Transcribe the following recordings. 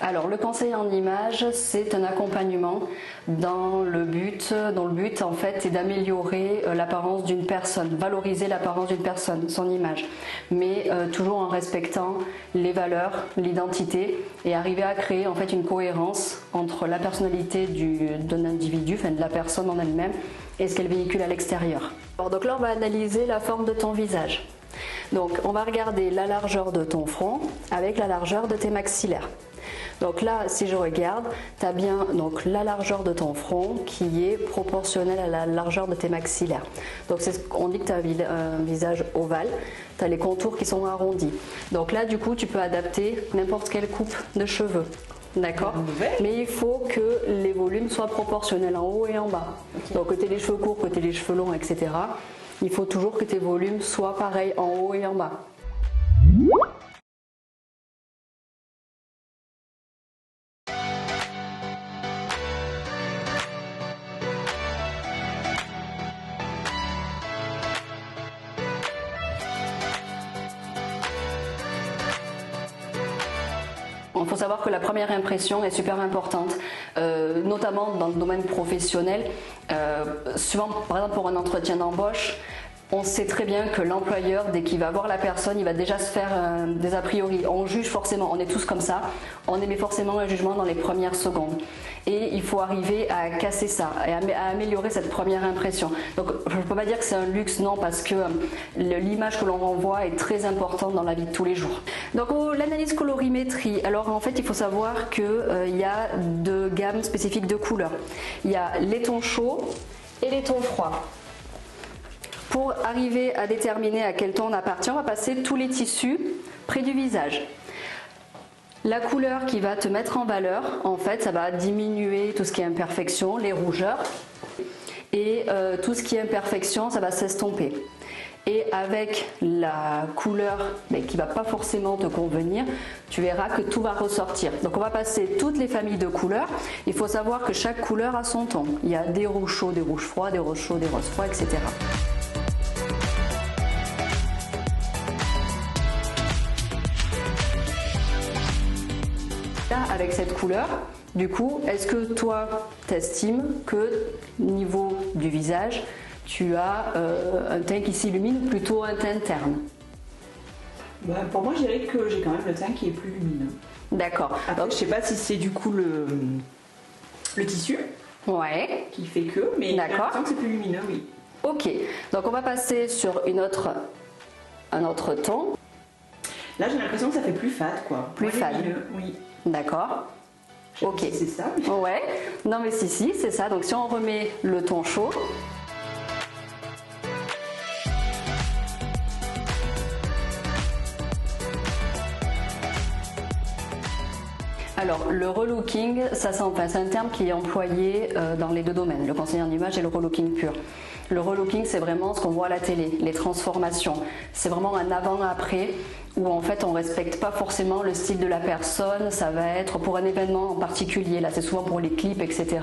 Alors, le conseil en image, c'est un accompagnement dont le but en fait est d'améliorer l'apparence d'une personne, valoriser l'apparence d'une personne, son image, mais toujours en respectant les valeurs, l'identité et arriver à créer en fait une cohérence entre la personnalité d'un individu, enfin de la personne en elle-même, et ce qu'elle véhicule à l'extérieur. Donc là, on va analyser la forme de ton visage. Donc, on va regarder la largeur de ton front avec la largeur de tes maxillaires. Donc là, si je regarde, tu as bien donc, la largeur de ton front qui est proportionnelle à la largeur de tes maxillaires. Donc on dit que tu as un visage ovale, tu as les contours qui sont arrondis. Donc là, du coup, tu peux adapter n'importe quelle coupe de cheveux. D'accord. Mais il faut que les volumes soient proportionnels en haut et en bas. Okay. Donc que tu aies les cheveux courts, que tu aies les cheveux longs, etc. Il faut toujours que tes volumes soient pareils en haut et en bas. Il faut savoir que la première impression est super importante, notamment dans le domaine professionnel. Souvent, par exemple, pour un entretien d'embauche, on sait très bien que l'employeur, dès qu'il va voir la personne, il va déjà se faire des a priori. On juge forcément, on est tous comme ça, on émet forcément un jugement dans les premières secondes. Et il faut arriver à casser ça, et à améliorer cette première impression. Donc je ne peux pas dire que c'est un luxe, non, parce que l'image que l'on renvoie est très importante dans la vie de tous les jours. Donc l'analyse colorimétrie, alors en fait il faut savoir qu'il y a deux gammes spécifiques de couleurs. Il y a les tons chauds et les tons froids. Pour arriver à déterminer à quel ton on appartient, on va passer tous les tissus près du visage. La couleur qui va te mettre en valeur, en fait, ça va diminuer tout ce qui est imperfection, les rougeurs, et tout ce qui est imperfection, ça va s'estomper. Et avec la couleur qui ne va pas forcément te convenir, tu verras que tout va ressortir. Donc on va passer toutes les familles de couleurs. Il faut savoir que chaque couleur a son ton. Il y a des rouges chauds, des rouges froids, des roses chauds, des roses froids, etc. Là, avec cette couleur, du coup, est-ce que toi, t'estimes que niveau du visage, tu as un teint qui s'illumine ou plutôt un teint terne? Pour moi, je dirais que j'ai quand même le teint qui est plus lumineux. D'accord. Après, je sais pas si c'est du coup le tissu qui fait que, mais j'ai l'impression que c'est plus lumineux, oui. Ok, donc on va passer sur un autre ton. Là, j'ai l'impression que ça fait plus fade, quoi. Plus fade. Oui. D'accord. Ok. Si c'est ça. Ouais. Non mais si, c'est ça. Donc si on remet le ton chaud. Alors, le relooking, c'est un terme qui est employé dans les deux domaines, le conseiller en image et le relooking pur. Le relooking, c'est vraiment ce qu'on voit à la télé, les transformations. C'est vraiment un avant-après où en fait on ne respecte pas forcément le style de la personne. Ça va être pour un événement en particulier. Là, c'est souvent pour les clips, etc.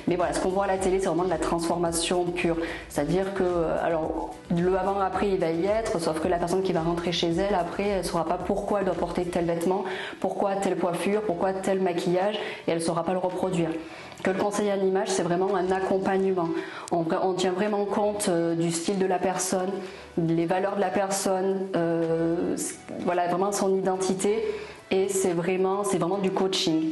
Mais voilà, ce qu'on voit à la télé, c'est vraiment de la transformation pure. C'est-à-dire que, alors, le avant-après, il va y être, sauf que la personne qui va rentrer chez elle, après, elle ne saura pas pourquoi elle doit porter tel vêtement, pourquoi telle coiffure, pourquoi tel maquillage, et elle ne saura pas le reproduire. Que le conseiller en image, c'est vraiment un accompagnement. On tient vraiment compte du style de la personne, les valeurs de la personne, voilà, vraiment son identité, et c'est vraiment du coaching.